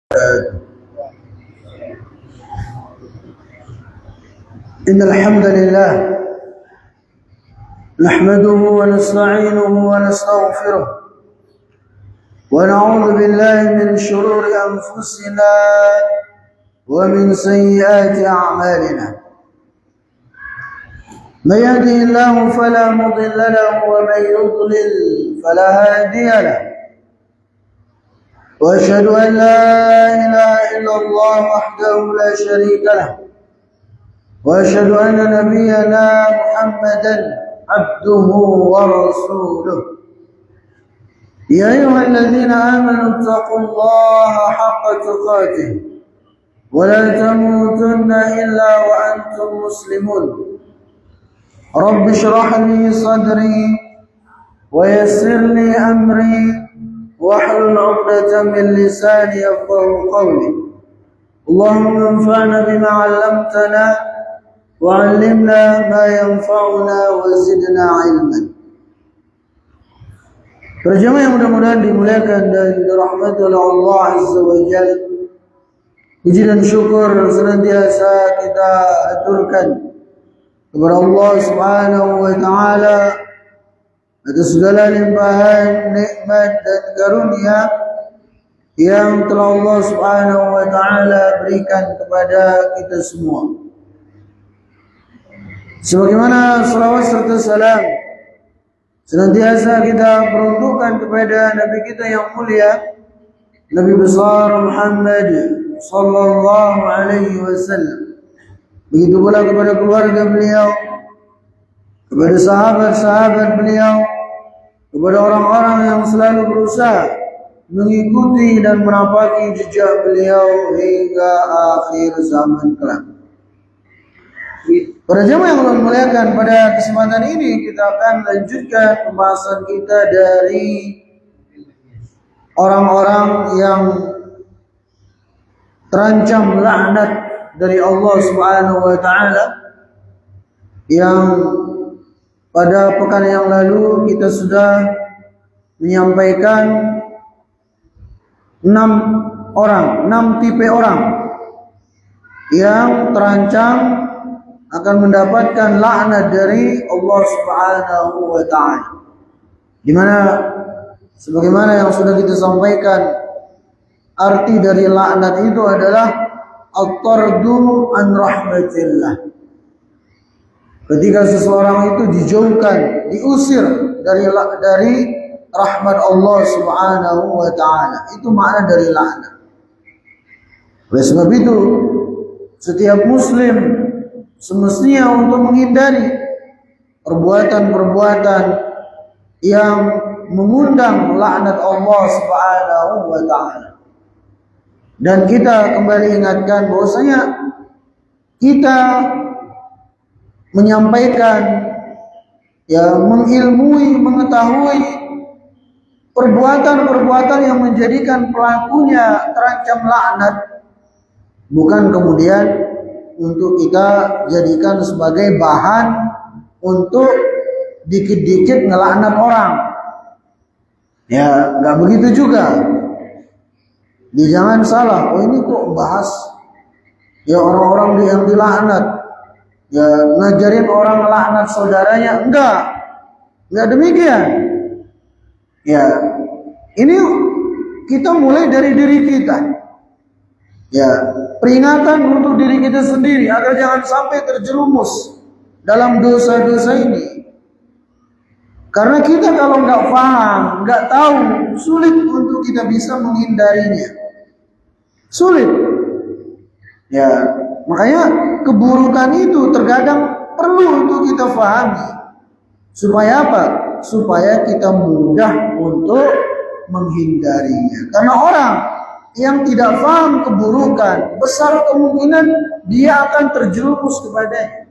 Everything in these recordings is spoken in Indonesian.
إن الحمد لله نحمده ونستعينه ونستغفره ونعوذ بالله من شرور أنفسنا ومن سيئات أعمالنا. من يهده الله فلا مضل له ومن يضلل فلا هادي له، وأشهد أن لا إله إلا الله وحده لا شريك له، وأشهد أن نبينا محمدا عبده ورسوله. يا أيها الذين آمنوا اتقوا الله حق تقاته ولا تموتن إلا وأنتم مسلمون. رب اشرح لي صدري ويسر لي أمري واحلل عقدة من لساني يفقهوا قولي. اللهم انفعنا بما علمتنا وعلمنا ما ينفعنا وزدنا علما. Berjamaah yang mudah-mudahan dimuliakan dan dirahmati oleh Allah Azza wa Jalla. Puji dan syukur senantiasa kita aturkan kepada Allah Subhanahu wa taala atas segala limpahan nikmat dan karunia yang telah Allah Subhanahu wa taala berikan kepada kita semua. Sebagaimana salawat serta salam senantiasa kita peruntukkan kepada Nabi kita yang mulia, Nabi besar Muhammad sallallahu alaihi wasallam. Begitu pula kepada keluarga beliau, kepada sahabat-sahabat beliau, kepada orang-orang yang selalu berusaha mengikuti dan menapaki jejak beliau hingga akhir zaman kelak. Para jemaah yang Allah muliakan, pada kesempatan ini kita akan lanjutkan pembahasan kita dari orang-orang yang terancam laknat dari Allah Subhanahu wa taala, yang pada pekan yang lalu kita sudah menyampaikan 6 tipe orang yang terancam akan mendapatkan laknat dari Allah Subhanahu wa taala. Di mana sebagaimana yang sudah kita sampaikan, arti dari laknat itu adalah at-tardu an rahmatillah. Ketika seseorang itu dijauhkan, diusir dari rahmat Allah Subhanahu wa taala, itu makna dari laknat. Oleh sebab itu, setiap muslim semestinya untuk menghindari perbuatan-perbuatan yang mengundang laknat Allah Subhanahu wa taala. Dan kita kembali ingatkan bahwasanya kita menyampaikan, mengilmui, mengetahui perbuatan-perbuatan yang menjadikan pelakunya terancam laknat, bukan kemudian untuk kita jadikan sebagai bahan untuk dikit-dikit ngelaknat orang. Ya, nggak begitu juga. Jangan salah, ini kok bahas ya orang-orang yang dilaknat, ya ngajarin orang laknat saudaranya. Enggak demikian. Ya, ini kita mulai dari diri kita. Ya, peringatan untuk diri kita sendiri agar jangan sampai terjerumus dalam dosa-dosa ini. Karena kita kalau nggak paham, nggak tahu, sulit untuk kita bisa menghindarinya. Sulit. Ya, makanya keburukan itu terkadang perlu untuk kita pahami. Supaya apa? Supaya kita mudah untuk menghindarinya. Karena orang yang tidak paham keburukan, besar kemungkinan dia akan terjerumus kepadanya.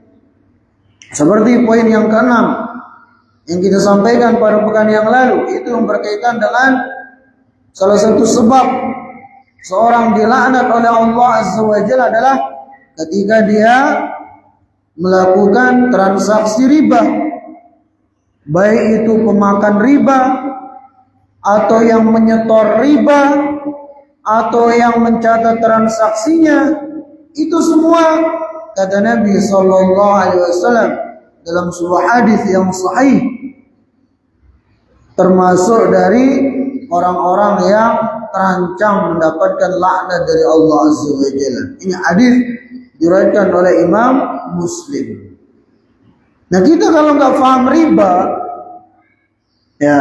Seperti poin yang ke-6 yang kita sampaikan pada pekan yang lalu, itu yang berkaitan dengan salah satu sebab seorang dilaknat oleh Allah Azza wa Jalla adalah ketika dia melakukan transaksi riba, baik itu pemakan riba atau yang menyetor riba atau yang mencatat transaksinya, itu semua kata Nabi sallallahu alaihi wasallam dalam sebuah hadis yang sahih termasuk dari orang-orang yang terancam mendapatkan laknat dari Allah Azza wa Jalla. Ini hadis diriwayatkan oleh Imam Muslim. Nah, kita kalau nggak paham riba, ya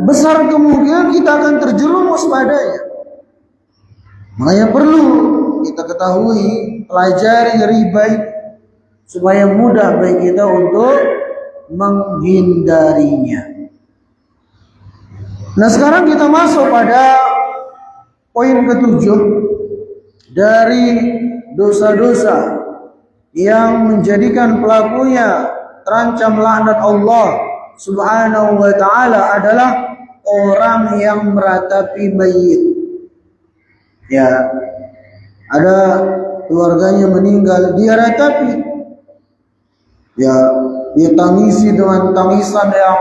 besar kemungkinan kita akan terjerumus padanya. Makanya perlu kita ketahui, pelajari riba supaya mudah bagi kita untuk menghindarinya. Nah, sekarang kita masuk pada poin ketujuh dari dosa-dosa yang menjadikan pelakunya terancam laknat Allah Subhanahu wa ta'ala adalah orang yang meratapi mayit. Ya, ada keluarganya meninggal, dia ratapi. Ya, dia tangisi dengan tangisan yang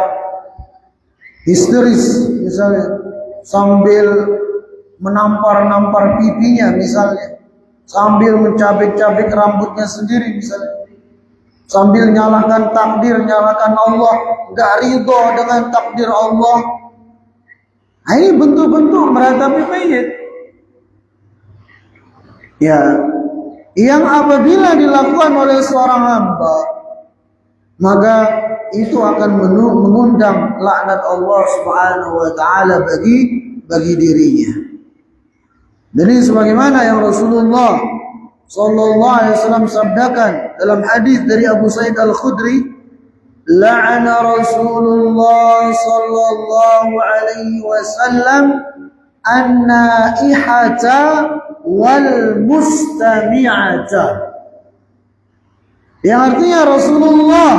histeris, misalnya sambil menampar-nampar pipinya misalnya, sambil mencabik-cabik rambutnya sendiri misalnya, sambil nyalakan takdir, nyalakan Allah, gak ridho dengan takdir Allah. Nah, ini bentuk-bentuk meratapi mayit. Ya, yang apabila dilakukan oleh seorang hamba, maka itu akan mengundang laknat Allah Subhanahu wa ta'ala bagi dirinya. Jadi sebagaimana yang Rasulullah sallallahu alaihi wasallam sabdakan dalam hadis dari Abu Sa'id Al-Khudri, la'ana Rasulullah sallallahu alaihi wasallam an-naihata wal mustami'ata. Yang artinya Rasulullah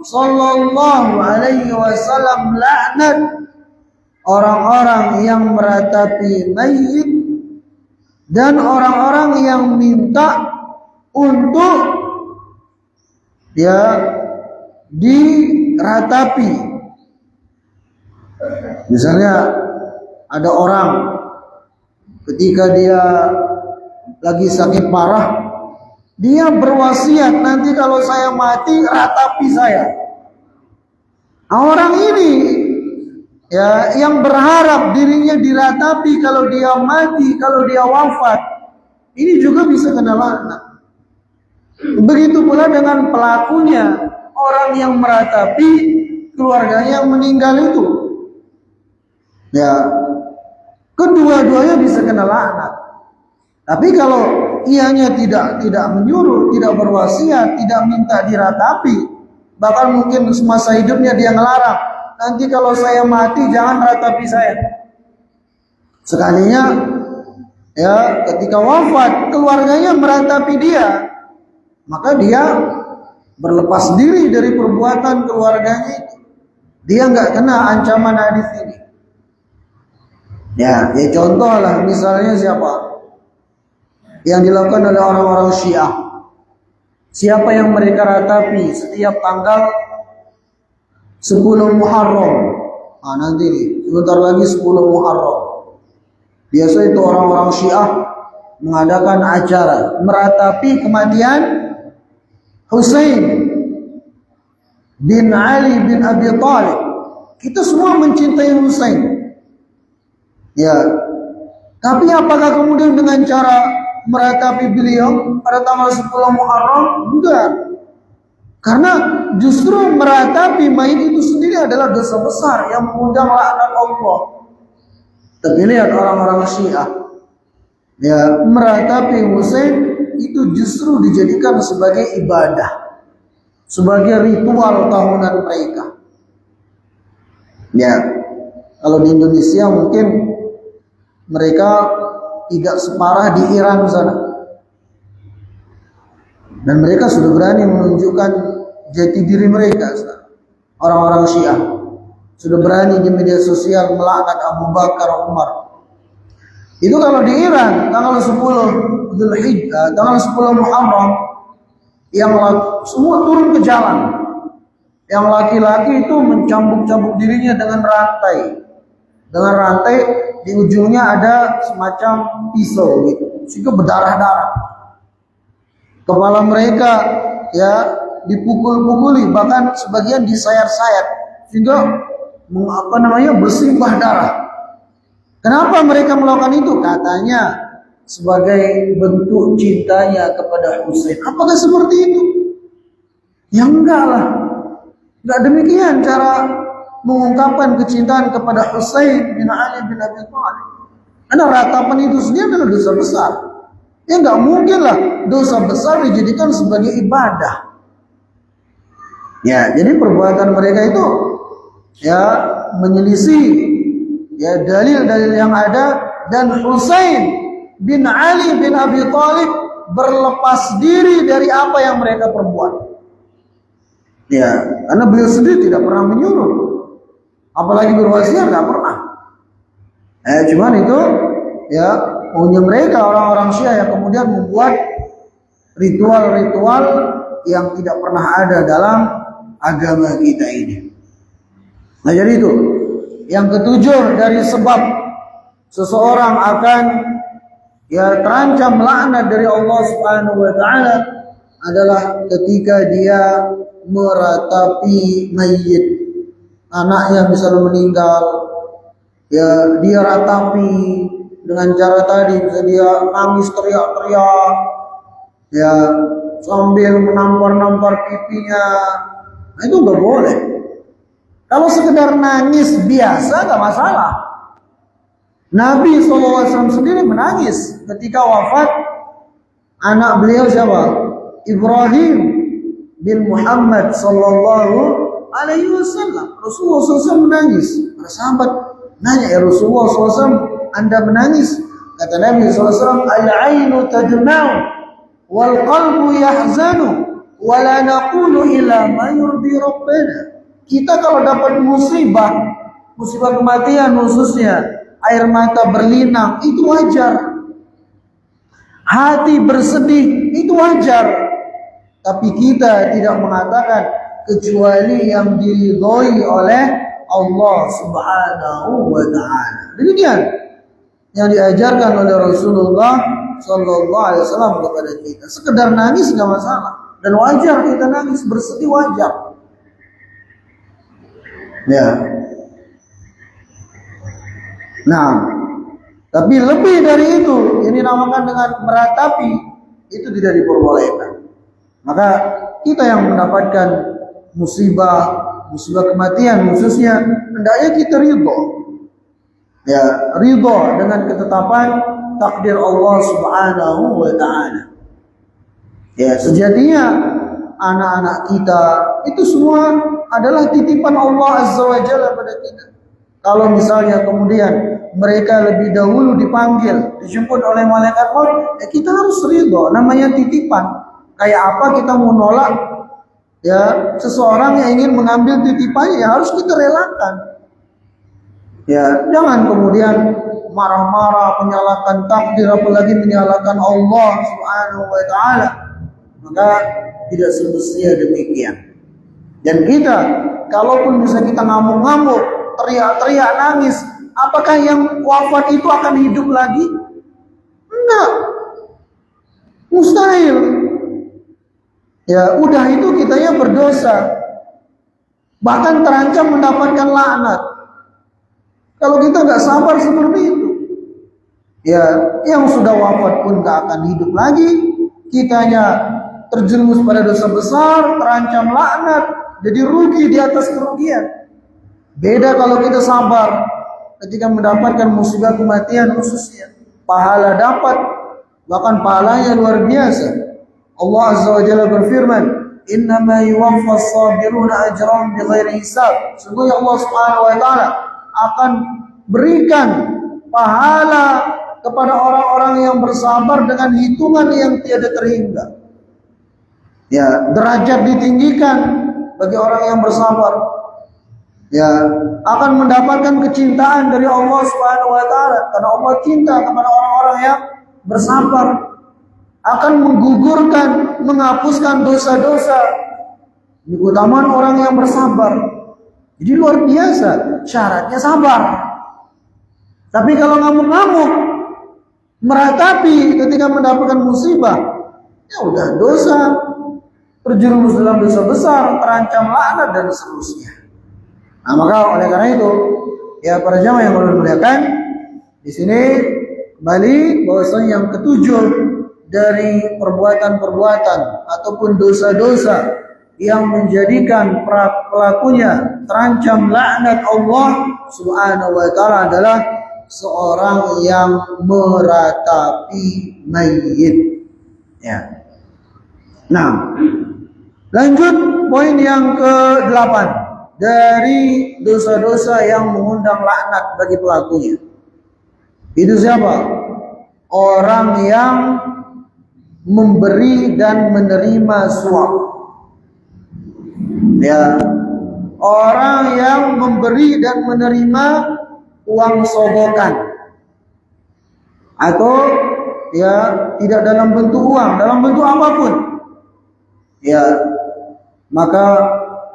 sallallahu alaihi wasallam laknat orang-orang yang meratapi mayit dan orang-orang yang minta untuk ya diratapi. Misalnya ada orang ketika dia lagi sakit parah, dia berwasiat, nanti kalau saya mati ratapi saya. Orang ini ya yang berharap dirinya diratapi kalau dia mati, kalau dia wafat, ini juga bisa kena laknat. Begitu pula dengan pelakunya, orang yang meratapi keluarganya yang meninggal itu. Ya, kedua-duanya bisa kena laknat. Tapi kalau ianya tidak menyuruh, tidak berwasiat, tidak minta diratapi, bahkan mungkin semasa hidupnya dia ngelarang, nanti kalau saya mati jangan ratapi saya. Sekalinya ya ketika wafat keluarganya meratapi dia, maka dia berlepas diri dari perbuatan keluarganya itu. Dia nggak kena ancaman hadis ini. Ya contoh lah, misalnya siapa yang dilakukan oleh orang-orang Syiah. Siapa yang mereka ratapi setiap tanggal 10 Muharram. Nah, nanti nih, sebentar lagi 10 Muharram. Biasa itu orang-orang Syiah mengadakan acara meratapi kematian Husain bin Ali bin Abi Thalib. Kita semua mencintai Husain. Ya. Tapi apakah kemudian dengan cara meratapi beliau pada tanggal 10 Muharram? Enggak. Karena justru meratapi mayit itu sendiri adalah dosa besar yang mengundang laknat Allah. Tapi lihat orang-orang Syiah, ya meratapi Husain itu justru dijadikan sebagai ibadah, sebagai ritual tahunan mereka. Ya, kalau di Indonesia mungkin mereka tidak separah di Iran sana. Dan mereka sudah berani menunjukkan jati diri mereka. Orang-orang Syiah sudah berani di media sosial melaknat Abu Bakar, Umar. Itu kalau di Iran tanggal 10 Dzulhijjah, tanggal 10 Muharram, yang semua turun ke jalan. Yang laki-laki itu mencambuk-cambuk dirinya dengan rantai. dengan rantai di ujungnya ada semacam pisau gitu, sehingga berdarah-darah. Kepala mereka ya dipukul-pukuli, bahkan sebagian disayat-sayat sehingga bersimbah darah. Kenapa mereka melakukan itu? Katanya sebagai bentuk cintanya kepada Husain. Apakah seperti itu? Ya enggak lah. Enggak demikian cara mengungkapkan kecintaan kepada Husain bin Ali bin Abi Thalib. Karena ratapan itu sendiri adalah dosa besar. Ya enggak mungkin lah dosa besar dijadikan sebagai ibadah. Ya, jadi perbuatan mereka itu ya menyelisih ya dalil-dalil yang ada, dan Husain bin Ali bin Abi Thalib berlepas diri dari apa yang mereka perbuat. Ya, karena beliau sendiri tidak pernah menyuruh, apalagi berwasiat, nggak pernah. Cuman itu ya maunya mereka orang-orang Syiah yang kemudian membuat ritual-ritual yang tidak pernah ada dalam agama kita ini. Nah, jadi itu yang ketujuh dari sebab seseorang akan ya terancam laknat dari Allah Subhanahu wa taala adalah ketika dia meratapi mayit. Anaknya misalnya meninggal, ya dia ratapi dengan cara tadi, bisa dia nangis teriak-teriak ya sambil menampar-nampar pipinya. Nah, itu nggak boleh. Kalau sekedar nangis biasa nggak masalah. Nabi SAW sendiri menangis ketika wafat anak beliau siapa? Ibrahim bin Muhammad sallallahu alaihi wasallam. Rasulullah SAW menangis. Para sahabat nanya, ya Rasulullah SAW, Anda menangis? Kata Nabi SAW, al-ainu tadma'u wal qalbu yahzanu wa la naqulu illa ma yurdi rabbana. Kita kalau dapat musibah kematian khususnya, air mata berlinang, itu wajar. Hati bersedih, itu wajar. Tapi kita tidak mengatakan kecuali yang diridhoi oleh Allah Subhanahu wa taala. Demikian yang diajarkan oleh Rasulullah sallallahu alaihi wasallam kepada kita. Sekedar nangis enggak masalah, dan wajar kita nangis, bersedih wajar. Ya. Nah, tapi lebih dari itu, ini dinamakan dengan meratapi, itu tidak diperbolehkan. Maka kita yang mendapatkan musibah kematian khususnya, hendaknya kita ridho. Ya, ridho dengan ketetapan takdir Allah Subhanahu wa taala. Ya, sejatinya anak-anak kita itu semua adalah titipan Allah Azza wa Jalla pada kita. Kalau misalnya kemudian mereka lebih dahulu dipanggil, dijemput oleh malaikat maut, ya kita harus ridho, namanya titipan. Kayak apa kita mau nolak ya seseorang yang ingin mengambil titipannya, ya harus kita relakan. Ya, jangan kemudian marah-marah, menyalahkan takdir, apalagi menyalahkan Allah Subhanahu wa taala. Maka tidak semestinya demikian. Dan kita, kalaupun bisa kita ngamuk-ngamuk, teriak-teriak, nangis, apakah yang wafat itu akan hidup lagi? Enggak. Mustahil. Ya, udah itu kitanya berdosa. Bahkan terancam mendapatkan laknat. Kalau kita nggak sabar seperti itu, ya yang sudah wafat pun nggak akan hidup lagi. Kitanya terjerumus pada dosa besar, terancam laknat, jadi rugi di atas kerugian. Beda kalau kita sabar ketika mendapatkan musibah kematian khususnya, pahala dapat, bahkan pahalanya luar biasa. Allah Azza wa Jalla berfirman, "Innama yuwaffas sabiruna ajrahum bighairi hisab." Sungguhnya Allah Subhanahu wa taala akan berikan pahala kepada orang-orang yang bersabar dengan hitungan yang tiada terhingga. Ya, derajat ditinggikan bagi orang yang bersabar. Ya, akan mendapatkan kecintaan dari Allah Subhanahu wa taala karena Allah cinta kepada orang-orang yang bersabar. Akan menggugurkan, menghapuskan dosa-dosa. Ini keutamaan orang yang bersabar. Jadi luar biasa, syaratnya sabar. Tapi kalau ngamuk-ngamuk, meratapi ketika mendapatkan musibah, ya udah dosa, terjerumus dalam dosa besar, terancam laknat dan seterusnya. Nah, maka oleh karena itu, ya para jamaah yang muliakan, di sini kembali bahwasanya yang ketujuh dari perbuatan-perbuatan ataupun dosa-dosa yang menjadikan pelakunya terancam laknat Allah Subhanahu wa taala adalah seorang yang meratapi mayit. Ya. Nah, lanjut poin yang ke-8 dari dosa-dosa yang mengundang laknat bagi pelakunya. Itu siapa? Orang yang memberi dan menerima suap. Ya, orang yang memberi dan menerima uang sogokan, atau ya tidak dalam bentuk uang, dalam bentuk apapun. Ya, maka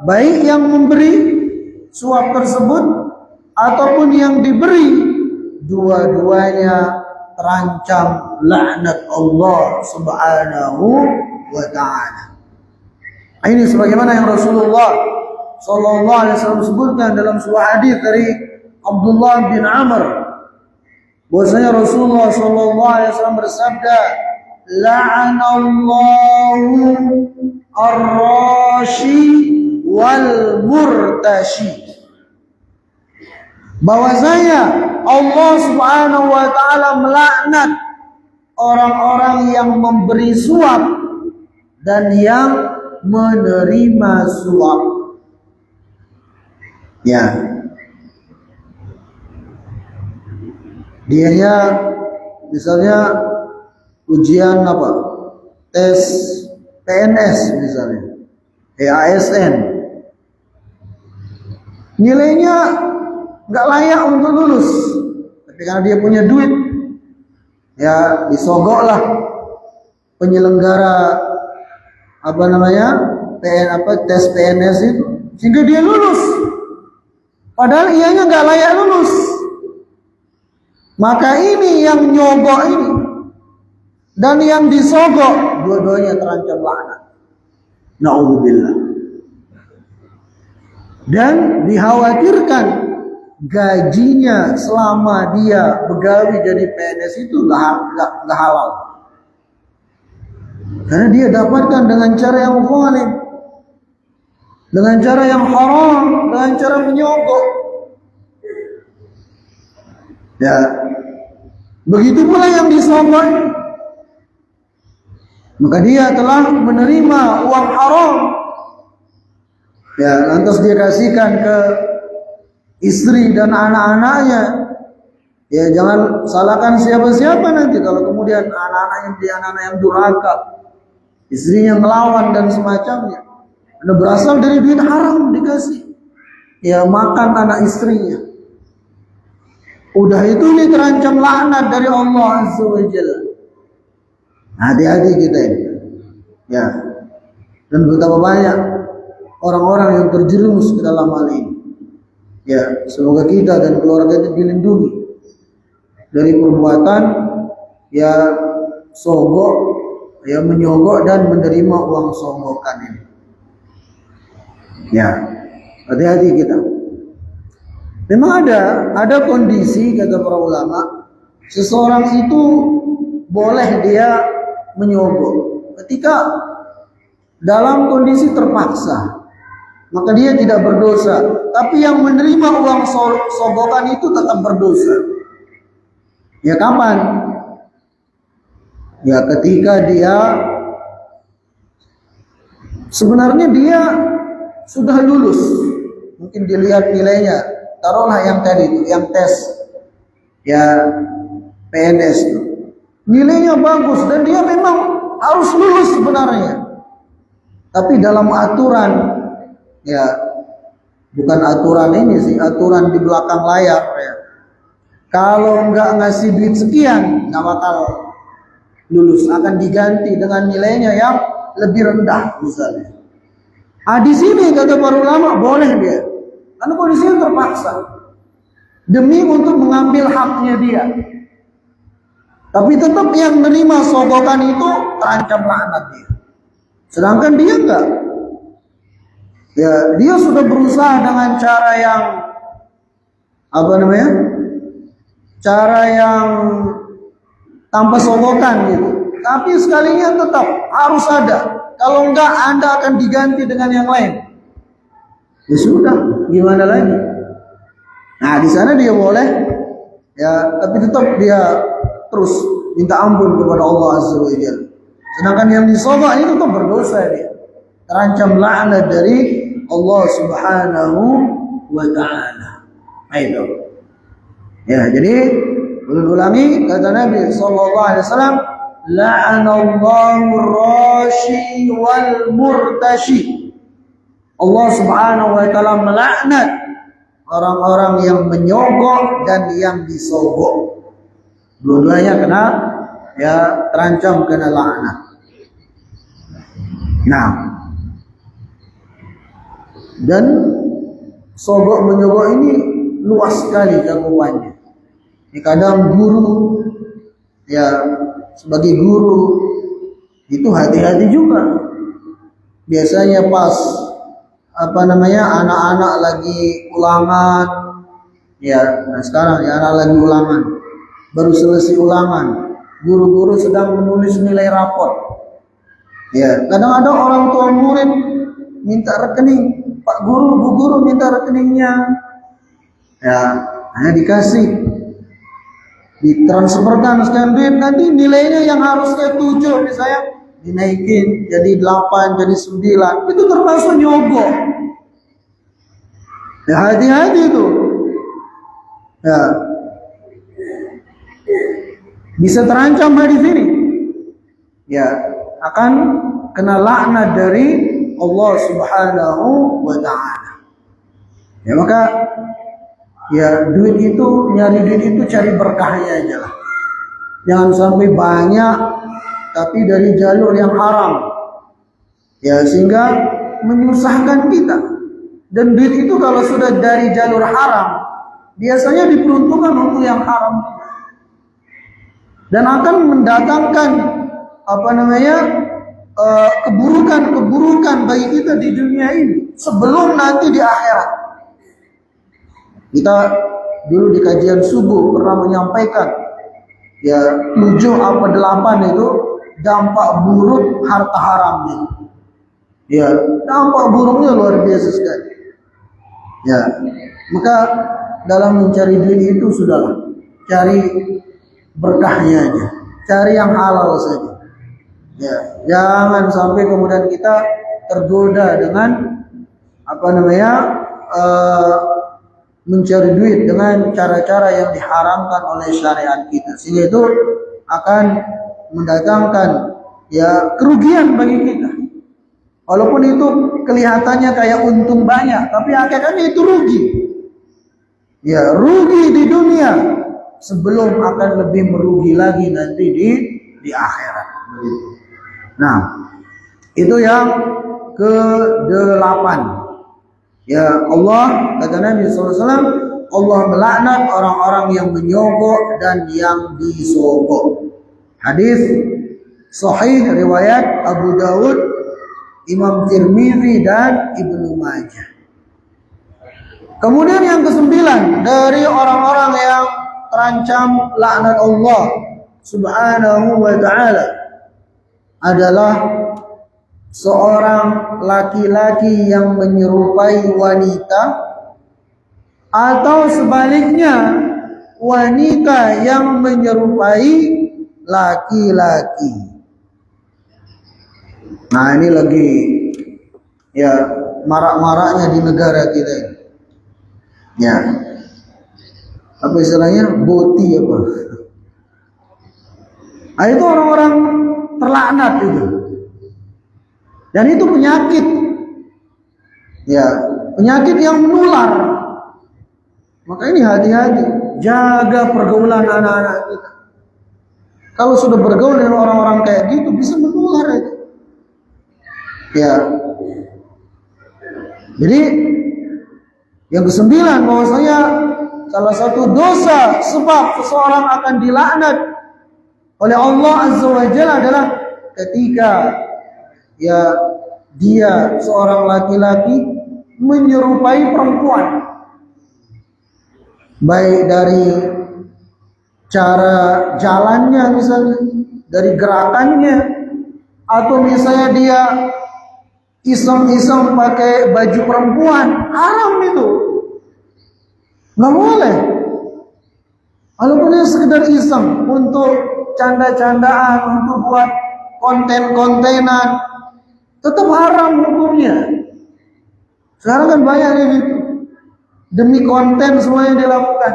baik yang memberi suap tersebut ataupun yang diberi, dua-duanya terancam laknat Allah Subhanahu wa taala. Ini sebagaimana yang Rasulullah sallallahu alaihi wasallam sebutkan dalam sebuah hadis dari Abdullah bin Amr, bahwasanya Rasulullah sallallahu alaihi wasallam bersabda, la'anallahu ar-rashi wal murtashi. Bahwasanya Allah Subhanahu wa taala melaknat orang-orang yang memberi suap dan yang menerima suap. Ya. Dianya misalnya ujian apa? Tes PNS misalnya. ASN. Nilainya nggak layak untuk lulus. Tapi karena dia punya duit, ya disogoklah penyelenggara tes PNS itu sehingga dia lulus, padahal ianya nggak layak lulus. Maka ini yang nyogok ini dan yang disogok, dua-duanya terancam laknat. Na'udzubillah. Dan dikhawatirkan gajinya selama dia begawi jadi PNS itu nggak halal. Karena dia dapatkan dengan cara yang zalim, dengan cara yang haram, dengan cara menyogok. Ya, begitu pula yang disogok, maka dia telah menerima uang haram. Ya, lantas dia kasihkan ke istri dan anak-anaknya. Ya, jangan salahkan siapa-siapa nanti kalau kemudian anak-anak yang durhaka, istrinya melawan dan semacamnya. Ada berasal dari duit haram dikasih. Ya, makan anak istrinya. Udah itu ini terancam laknat dari Allah Azza wa Jalla. Hati-hati kita ini. Ya. Dan betapa banyak orang-orang yang terjerumus ke dalam hal ini. Ya, semoga kita dan keluarga kita dilindungi dari perbuatan ya sogok, ya menyogok dan menerima uang sogokan ini. Ya, hati-hati kita. Memang ada kondisi, kata para ulama, seseorang itu boleh dia menyogok ketika dalam kondisi terpaksa, maka dia tidak berdosa. Tapi yang menerima uang sogokan itu tetap berdosa. Ya kapan? Ya ketika dia sebenarnya dia sudah lulus, mungkin dilihat nilainya, taruhlah yang tadi itu, yang tes ya PNS itu, nilainya bagus dan dia memang harus lulus sebenarnya, tapi dalam aturan, ya bukan aturan ini sih, aturan di belakang layar ya, kalau nggak ngasih duit sekian nggak bakal lulus, akan diganti dengan nilainya yang lebih rendah misalnya. Di sini kata para ulama boleh dia, karena kondisinya terpaksa. demi untuk mengambil haknya dia. Tapi tetap yang menerima sogokan itu terancam laknat dia. Sedangkan dia enggak. Ya, dia sudah berusaha dengan cara yang cara yang tanpa sogokan gitu. Tapi sekalinya tetap harus ada. Kalau enggak, Anda akan diganti dengan yang lain. Ya sudah, gimana lagi? Nah, di sana dia boleh, ya, tapi tetap dia terus minta ampun kepada Allah Azza wa Jalla. Sedangkan yang disogok itu tetap berdosa dia. Terancam laknat dari Allah Subhanahu wa Ta'ala. Nah, itu. Ya, jadi ulangi kata Nabi sallallahu alaihi wasallam, la'anallahu rashi wal murtashi. Allah Subhanahu wa Ta'ala melaknat orang-orang yang menyogok dan yang disogok. Dua-duanya kena, ya, terancam kena laknat. Nah, dan sogok menyogok ini luas sekali cakupannya. Kadang guru, ya, sebagai guru itu hati-hati juga. Biasanya pas anak-anak lagi ulangan, ya, nah sekarang ya anak lagi ulangan, baru selesai ulangan, guru-guru sedang menulis nilai rapor. Ya, kadang ada orang tua murid minta rekening, Pak Guru, Bu Guru minta rekeningnya. Ya, hanya dikasih, ditransferkan sekian duit, nanti nilainya yang harusnya 7 misalnya dinaikin jadi 8, jadi 9. Itu termasuk nyogok. Ya, hati-hati itu. Ya, bisa terancam di sini. Ya, akan kena laknat dari Allah Subhanahu wa Ta'ala. Ya, maka ya nyari duit itu cari berkahnya aja lah. Jangan sampai banyak tapi dari jalur yang haram. Ya, sehingga menyusahkan kita. Dan duit itu kalau sudah dari jalur haram, biasanya diperuntukkan untuk yang haram. Dan akan mendatangkan keburukan bagi kita di dunia ini sebelum nanti di akhirat. Kita dulu di kajian subuh pernah menyampaikan, ya, 7 apa 8 itu dampak buruk harta haram ini. Ya, dampak buruknya luar biasa sekali. Ya, maka dalam mencari duit itu sudahlah, cari berkahnya aja, cari yang halal saja. Ya, jangan sampai kemudian kita tergoda dengan mencari duit dengan cara-cara yang diharamkan oleh syariat kita, sehingga itu akan mendatangkan, ya, kerugian bagi kita. Walaupun itu kelihatannya kayak untung banyak, tapi hakikatnya itu rugi. Ya, rugi di dunia sebelum akan lebih merugi lagi nanti di akhirat. Nah, itu yang ke-8. Ya, Allah, kata Nabi SAW, Allah melaknat orang-orang yang menyogok dan yang disogok. Hadis sahih riwayat Abu Dawud, Imam Tirmidzi dan Ibnu Majah. Kemudian yang ke-9 dari orang-orang yang terancam laknat Allah Subhanahu wa Ta'ala adalah seorang laki-laki yang menyerupai wanita, atau sebaliknya wanita yang menyerupai laki-laki. Nah, ini lagi, ya, marak-maraknya di negara kita ini. Ya, apa istilahnya, boti apa? Nah, itu orang-orang terlaknat itu. Dan itu penyakit. Ya, penyakit yang menular. Maka ini hati-hati, jaga pergaulan anak-anak kita. Kalau sudah bergaul dengan orang-orang kayak gitu, bisa menular itu. Ya. Jadi yang ke-9 bahwasanya salah satu dosa sebab seseorang akan dilaknat oleh Allah Azza wa Jalla adalah ketika dia seorang laki-laki menyerupai perempuan, baik dari cara jalannya misalnya, dari gerakannya, atau misalnya dia iseng-iseng pakai baju perempuan. Haram itu, nggak boleh. Walaupun dia sekedar iseng untuk canda-candaan, untuk buat konten-kontenan, tetap haram hukumnya. Sekarang kan banyak yang gitu, demi konten semuanya dilakukan.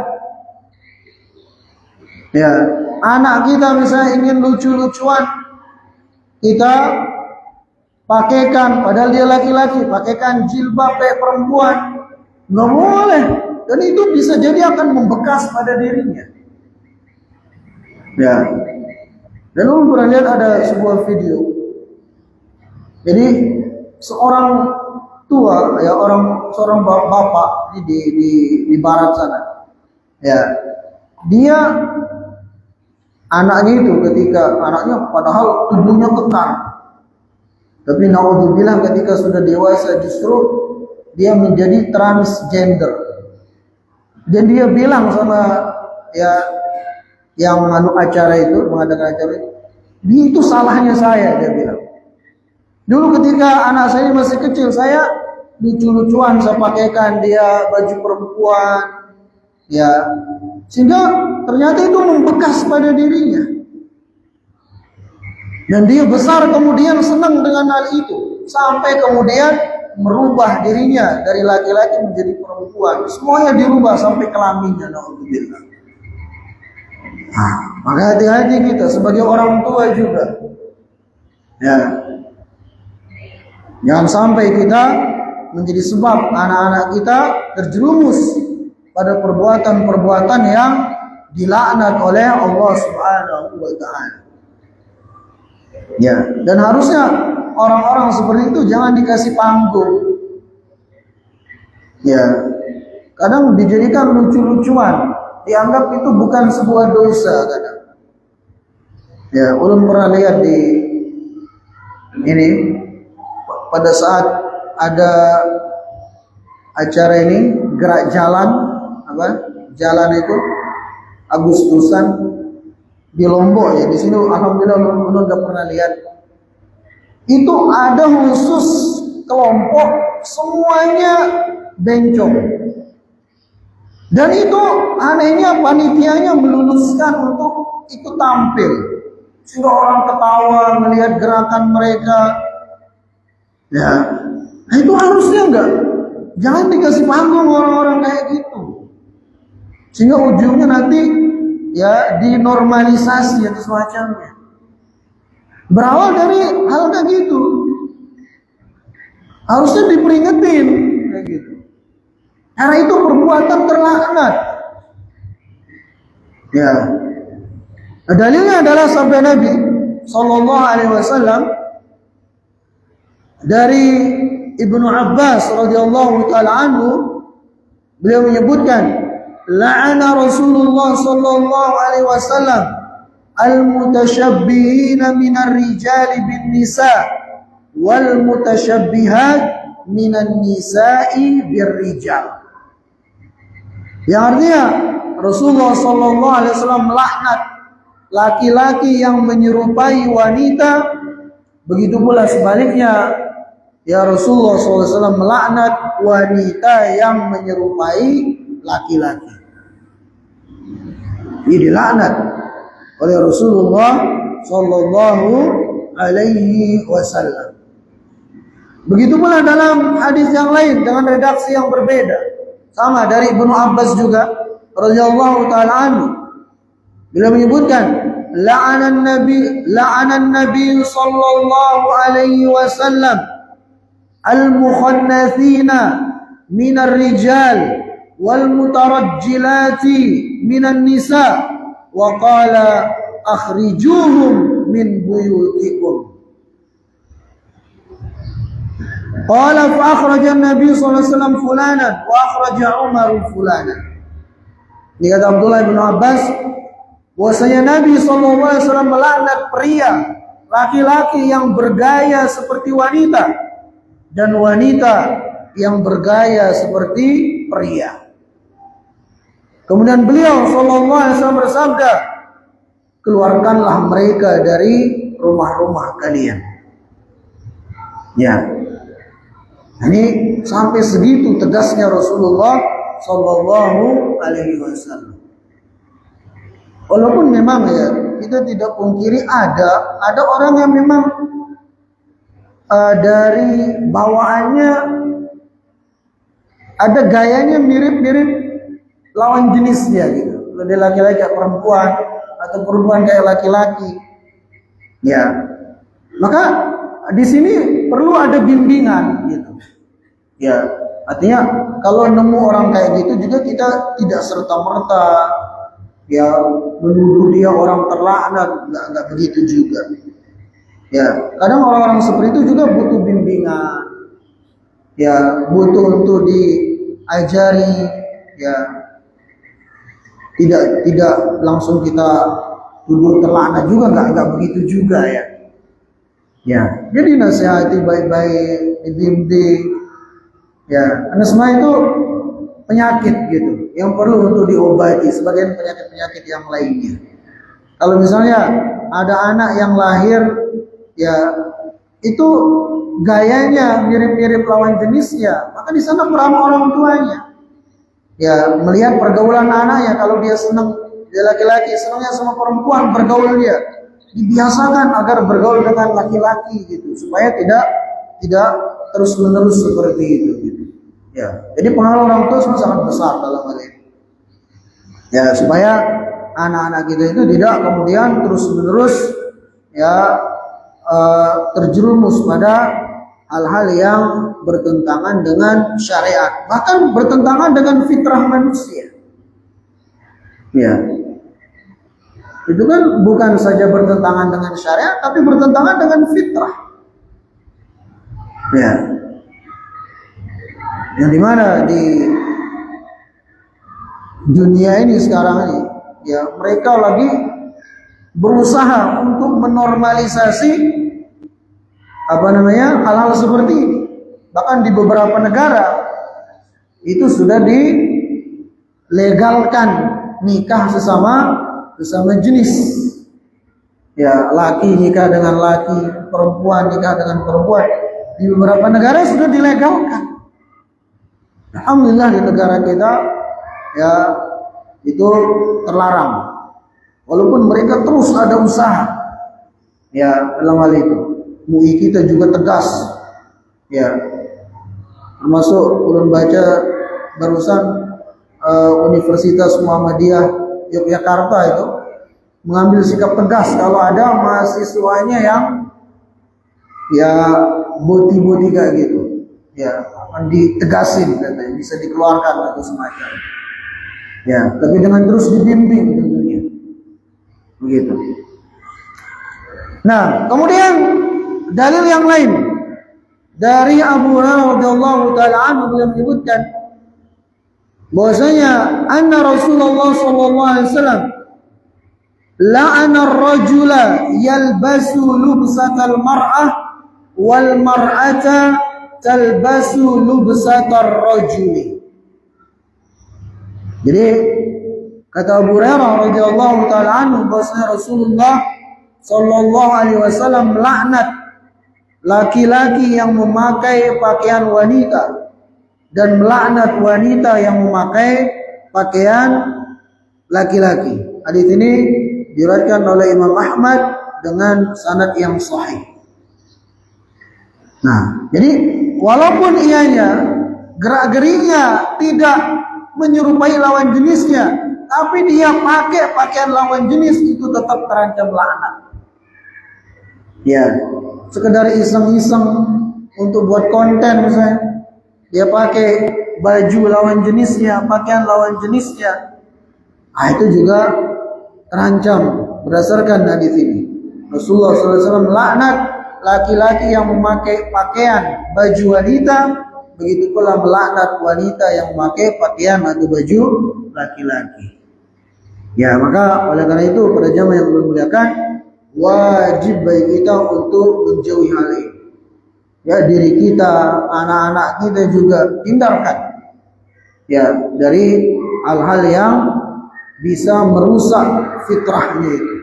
Ya, anak kita misalnya ingin lucu-lucuan, kita pakaikan, padahal dia laki-laki, pakaikan jilbab kayak perempuan, nggak boleh. Dan itu bisa jadi akan membekas pada dirinya. Ya, dan lu pernah lihat ada sebuah video. Jadi seorang tua, ya seorang bapak di barat sana, ya, dia anaknya itu ketika anaknya padahal tubuhnya kekar, tapi naudzubillah ketika sudah dewasa justru dia menjadi transgender. Dan dia bilang sama yang mengadakan acara itu, dia itu salahnya saya, dia bilang. Dulu ketika anak saya masih kecil, saya lucu-lucuan, saya pakaikan dia baju perempuan, ya, sehingga ternyata itu membekas pada dirinya. Dan dia besar kemudian senang dengan hal itu, sampai kemudian merubah dirinya dari laki-laki menjadi perempuan. Semuanya dirubah sampai kelaminnya. Alhamdulillah. Maka hati-hati kita sebagai orang tua juga. Ya. Jangan sampai kita menjadi sebab anak-anak kita terjerumus pada perbuatan-perbuatan yang dilaknat oleh Allah Subhanahu wa taala. Ya, dan harusnya orang-orang seperti itu jangan dikasih panggung. Ya, kadang dijadikan lucu-lucuan, dianggap itu bukan sebuah dosa kadang. Ya, ulun pernah lihat di ini pada saat ada acara ini gerak jalan, jalan itu Agustusan di Lombok ya. Di sini alhamdulillah ulun udah pernah lihat. Itu ada khusus kelompok semuanya bencong. Dan itu anehnya panitianya meluluskan untuk ikut tampil. Sehingga orang ketawa melihat gerakan mereka. Ya, nah itu harusnya enggak. Jangan dikasih panggung orang-orang kayak gitu. Sehingga ujungnya nanti ya dinormalisasi atau semacamnya. Berawal dari hal kayak gitu. Harusnya diperingetin kayak gitu. Karena itu perbuatan terlaknat. Ya. Nah, dalilnya adalah sabda Nabi sallallahu alaihi wasallam dari Ibnu Abbas radhiyallahu taala anhu, beliau menyebutkan la'ana Rasulullah sallallahu alaihi wasallam al-mutasyabbihina minar rijali bin nisa wal mutashabbihat minan nisa'i bir rijal. Yang artinya Rasulullah sallallahu alaihi wasallam melaknat laki-laki yang menyerupai wanita, begitu pula sebaliknya ya Rasulullah sallallahu alaihi wasallam melaknat wanita yang menyerupai laki-laki. Ini dilaknat oleh Rasulullah sallallahu alaihi wasallam. Begitu pula dalam hadis yang lain dengan redaksi yang berbeda. Sama dari Ibnu Abbas juga radhiyallahu taala anhu. Beliau menyebutkan la'anan nabi sallallahu alaihi wasallam al-mukhannathina minar rijal wal mutarajjilati minan nisa wa qala akhrijuhum min buyutikum. Qala fa akhraja an-nabi sallallahu alaihi wasallam fulanan wa akhraja Umar fulanan. Ini kata Abdullah bin Abbas, bahwasanya Nabi SAW melaknat pria, laki-laki yang bergaya seperti wanita dan wanita yang bergaya seperti pria. Kemudian beliau SAW bersabda, keluarkanlah mereka dari rumah-rumah kalian. Ya, ini sampai segitu tegasnya Rasulullah Sallallahu Alaihi Wasallam. Walaupun memang ya kita tidak pungkiri ada orang yang memang dari bawaannya ada gayanya mirip-mirip lawan jenisnya gitu. Lebih laki-laki kayak perempuan atau perempuan kayak laki-laki. Ya, maka di sini perlu ada bimbingan gitu. Ya, artinya kalau nemu orang kayak gitu juga kita tidak serta-merta ya menuduh dia orang terlaknat, enggak begitu juga. Ya, kadang orang-orang seperti itu juga butuh bimbingan. Ya, butuh untuk diajari ya. Tidak langsung kita tuduh terlaknat juga, enggak begitu juga ya. Ya, jadi nasihati baik-baik, dibimbing. Ya, karena semua itu penyakit gitu, yang perlu untuk diobati sebagian penyakit-penyakit yang lainnya. Kalau misalnya ada anak yang lahir, ya itu gayanya mirip-mirip lawan jenisnya, maka di sana peran orang tuanya. Ya, melihat pergaulan anaknya, kalau dia senang, dia laki-laki, senangnya sama perempuan, bergaul dia. Dibiasakan agar bergaul dengan laki-laki gitu, supaya tidak terus-menerus seperti itu gitu. Ya, jadi pengaruh orang tua sangat besar dalam hal ini. Ya, supaya anak-anak kita itu tidak kemudian terus-menerus ya terjerumus pada hal-hal yang bertentangan dengan syariat, bahkan bertentangan dengan fitrah manusia. Ya. Itu kan bukan saja bertentangan dengan syariat, tapi bertentangan dengan fitrah. Ya. Yang dimana di dunia ini sekarang ini, ya mereka lagi berusaha untuk menormalisasi hal-hal seperti ini. Bahkan di beberapa negara itu sudah dilegalkan nikah sesama jenis. Ya, laki nikah dengan laki, perempuan nikah dengan perempuan. Di beberapa negara sudah dilegalkan. Alhamdulillah di negara kita ya itu terlarang. Walaupun mereka terus ada usaha ya dalam hal itu. MUI kita juga tegas. Ya. Termasuk ulun baca barusan Universitas Muhammadiyah Yogyakarta itu mengambil sikap tegas kalau ada mahasiswanya yang ya boti-boti kayak gitu, ya akan ditegasin katanya, bisa dikeluarkan atau semacam. Ya, tapi dengan terus dibimbing tentunya, begitu. Nah, kemudian dalil yang lain dari Abu Hurairah radhiyallahu taala anhu beliau menyebutkan bahwasanya anna Rasulullah sallallahu alaihi wasallam la'ana ar-rajula yalbasu lubsatal mar'ah wal mar'ata talbasu lubsatar rajuli. Jadi kata Abu Hurairah radhiyallahu taala anhu bahwasanya Rasulullah sallallahu alaihi wasallam melaknat laki-laki yang memakai pakaian wanita dan melaknat wanita yang memakai pakaian laki-laki. Hadis ini diriwayatkan oleh Imam Ahmad dengan sanad yang sahih. Nah, jadi walaupun ianya gerak-geriknya tidak menyerupai lawan jenisnya, tapi dia pakai pakaian lawan jenis, itu tetap terancam laknat. Ya, sekedar iseng-iseng untuk buat konten misalnya, dia pakai baju lawan jenisnya, pakaian lawan jenisnya, nah itu juga terancam berdasarkan hadis ini. Rasulullah SAW melaknat laki-laki yang memakai pakaian baju wanita, begitu pula melaknat wanita yang memakai pakaian atau baju laki-laki. Ya, maka oleh karena itu pada jamaah yang dimuliakan, wajib bagi kita untuk menjauhi hal ini. Ya, diri kita, anak-anak kita juga hindarkan ya dari hal-hal yang bisa merusak fitrahnya itu.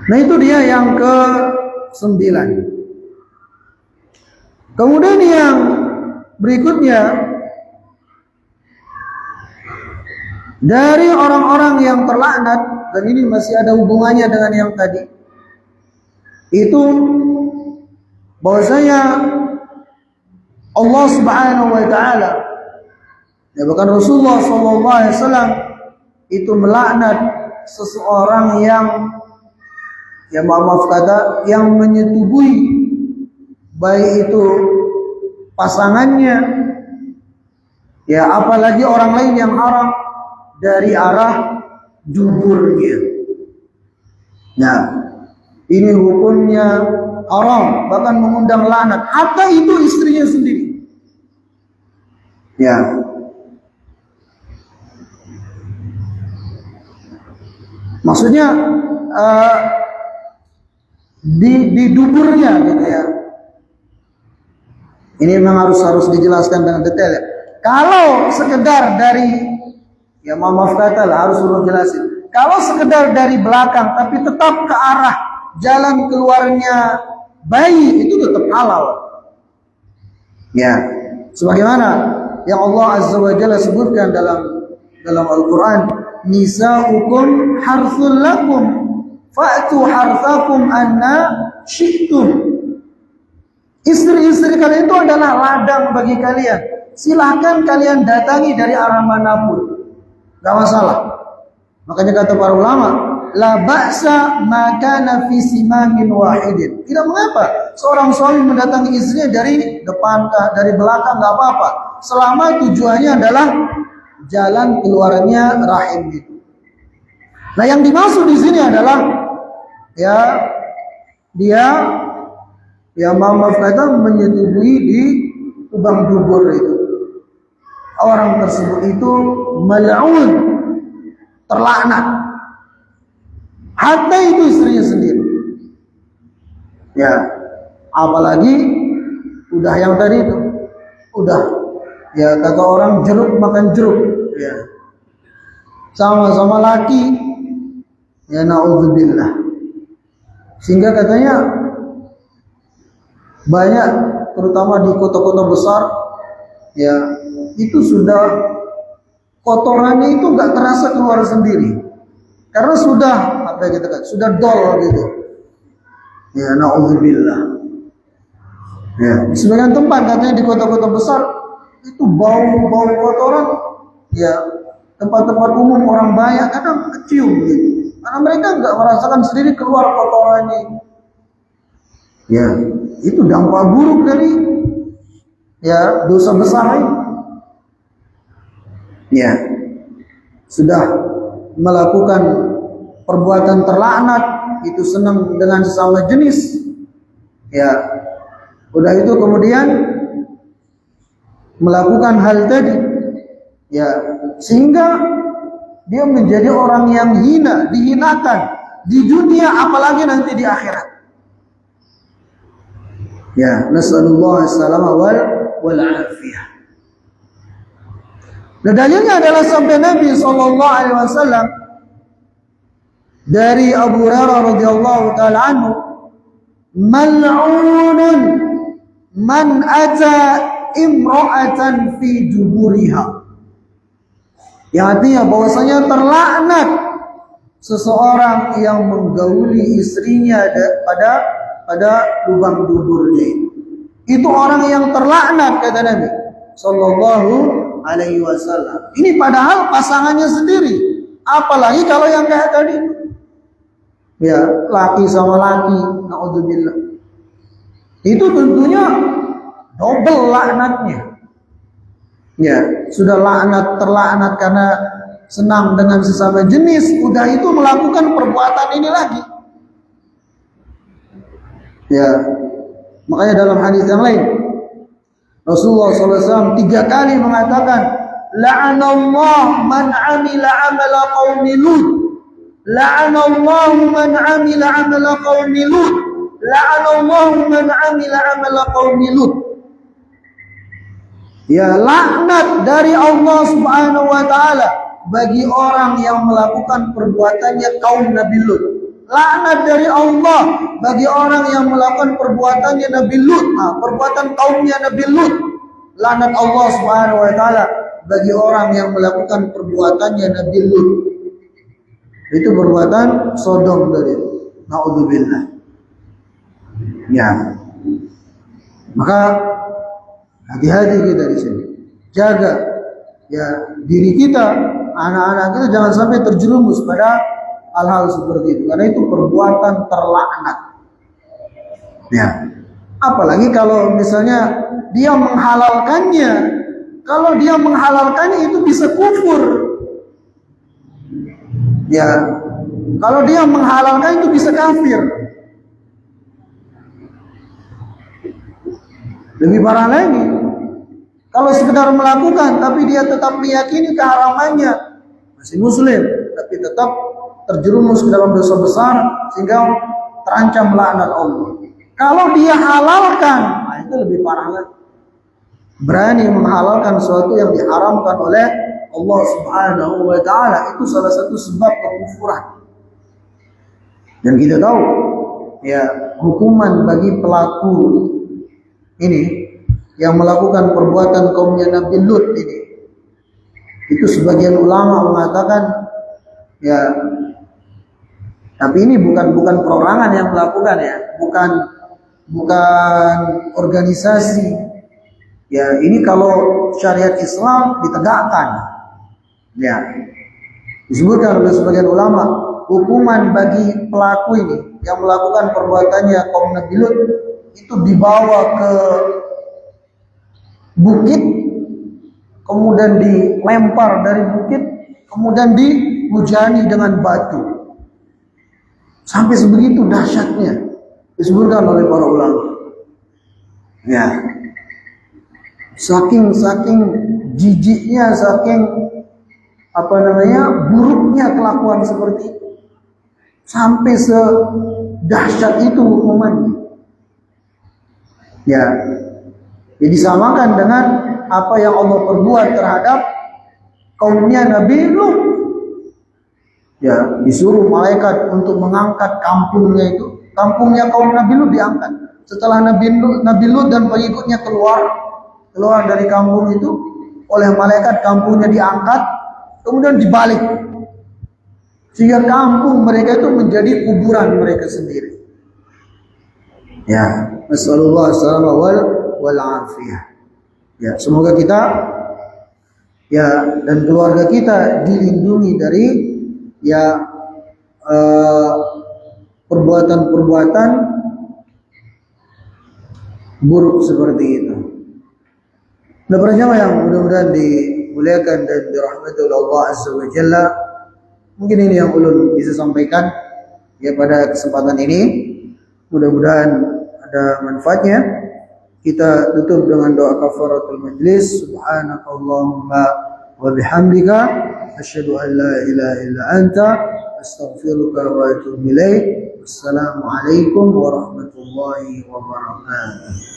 Nah, itu dia yang ke-9. Kemudian yang berikutnya, dari orang-orang yang terlaknat, dan ini masih ada hubungannya dengan yang tadi, itu bahwasanya Allah Subhanahu wa taala, ya bahkan Rasulullah sallallahu alaihi wasallam itu melaknat seseorang yang, ya maaf kata, yang menyetubuhi baik itu pasangannya, ya apalagi orang lain yang haram dari arah duburnya. Nah, ini hukumnya haram, bahkan mengundang laknat, hatta itu istrinya sendiri. Ya. Maksudnya di duburnya gitu ya. Ini memang harus dijelaskan dengan detail ya. Kalau sekedar dari, ya maaf kata lah, harus suruh jelasin. Kalau sekedar dari belakang tapi tetap ke arah jalan keluarnya bayi, itu tetap halal. Ya, sebagaimana yang Allah Azza wa Jalla sebutkan dalam Al-Quran, nisa'ukum harthul lakum fa'tu harthakum anna syi'tum. Istri-istri kalian itu adalah ladang bagi kalian. Silahkan kalian datangi dari arah manapun, gak masalah. Makanya kata para ulama, la ba'sa ma kana fi simamin wahidin. Tidak mengapa seorang suami mendatangi istrinya dari depan, dari belakang, gak apa-apa, selama tujuannya adalah jalan keluarnya rahim itu. Nah, yang dimaksud di sini adalah ya dia, ya maaf kata, menyetubuhi di lubang dubur itu. Orang tersebut itu mal'un, terlaknat. Hatta itu istrinya sendiri. Ya, apalagi udah yang tadi itu, udah, ya kata orang jeruk makan jeruk, ya. Sama-sama laki, ya na'udzubillah. Sehingga katanya banyak, terutama di kota-kota besar, ya itu sudah kotorannya itu nggak terasa keluar sendiri, karena sudah apa yang kita katakan, sudah dol gitu. Ya na'udzubillah. Ya, di sebagian tempat katanya di kota-kota besar itu bau kotoran, ya tempat-tempat umum orang banyak kadang kecium gitu, karena mereka nggak merasakan sendiri keluar kotorannya. Ya, itu dampak buruk dari ya dosa besar ini. Ya, sudah melakukan perbuatan terlaknat, itu senang dengan sesama jenis. Ya, udah itu kemudian melakukan hal tadi, ya sehingga dia menjadi orang yang hina, dihinakan di dunia apalagi nanti di akhirat. Ya, nasallallahu alaihi wal afiyah. Nah, dalilnya adalah sabda Nabi sallallahu alaihi wasallam dari Abu Hurairah radhiyallahu taala anhu, mal'unun man ata imra'atan fi duburiha. Yang artinya bahwasanya terlaknat seseorang yang menggauli istrinya pada lubang duburnya. Itu orang yang terlaknat, kata Nabi sallallahu alaihi wasallam. Ini padahal pasangannya sendiri, apalagi kalau yang kayak tadi, ya laki sama laki, naudzubillah. Itu tentunya double laknatnya. Ya, sudah terlaknat karena senang dengan sesama jenis, udah itu melakukan perbuatan ini lagi. Ya, makanya dalam hadis yang lain Rasulullah SAW 3 kali mengatakan, la'anallahu man 'amila 'amala qaumi Lut. La'anallahu man 'amila 'amala qaumi Lut. La'anallahu man 'amila 'amala qaumi Lut. Ya, laknat dari Allah Subhanahu wa taala bagi orang yang melakukan perbuatannya kaum Nabi Lut. Laknat dari Allah bagi orang yang melakukan perbuatannya Nabi Lut, perbuatan kaumnya Nabi Lut. Laknat Allah Subhanahu wa taala bagi orang yang melakukan perbuatannya Nabi Lut. Itu perbuatan Sodom dari naudzubillah. Ya. Maka hati-hati kita di sini. Jaga ya diri kita, anak-anak kita jangan sampai terjerumus pada hal-hal seperti itu, karena itu perbuatan terlaknat. Ya. Apalagi kalau misalnya dia menghalalkannya. Kalau dia menghalalkannya itu bisa kufur. Ya. Kalau dia menghalalkan itu bisa kafir. Lebih parah lagi, kalau sekedar melakukan tapi dia tetap meyakini keharamannya, masih muslim tapi tetap terjerumus ke dalam dosa besar sehingga terancam laknat Allah. Kalau dia halalkan, itu lebih parah lagi. Berani menghalalkan sesuatu yang diharamkan oleh Allah Subhanahu wa taala, itu salah satu sebab kekufuran. Dan kita tahu ya, hukuman bagi pelaku ini yang melakukan perbuatan kaumnya Nabi Lut ini, itu sebagian ulama mengatakan ya, tapi ini bukan perorangan yang melakukan ya, bukan organisasi ya, ini kalau syariat Islam ditegakkan ya, disebutkan oleh sebagian ulama, hukuman bagi pelaku ini yang melakukan perbuatannya kaum Nabi Lut itu dibawa ke bukit, kemudian dilempar dari bukit, kemudian dihujani dengan batu. Sampai sebegitu dahsyatnya, disebutkan oleh para ulama. Ya, saking jijiknya, saking buruknya kelakuan seperti itu, sampai sedahsyat itu hukumannya. Ya, disamakan dengan apa yang Allah perbuat terhadap kaumnya Nabi Lut. Ya, disuruh malaikat untuk mengangkat kampungnya itu. Kampungnya kaum Nabi Lut diangkat. Setelah Nabi Lut dan pengikutnya keluar dari kampung itu, oleh malaikat kampungnya diangkat, kemudian dibalik. Sehingga kampung mereka itu menjadi kuburan mereka sendiri. Ya, nasallallahu wal afiyah. Ya, semoga kita ya dan keluarga kita dilindungi dari ya perbuatan-perbuatan buruk seperti itu. Nah, para jamaah yang mudah-mudahan dimuliakan dan dirahmati oleh Allah Azza wa Jalla, mungkin ini yang ulun bisa sampaikan ya pada kesempatan ini. Mudah-mudahan ada manfaatnya. Kita tutup dengan doa kafaratul majlis. Subhanakallahumma wa bihamdika asyhadu an la ilaha illa anta astaghfiruka wa atubu ilaik. Wassalamu alaikum warahmatullahi wabarakatuh.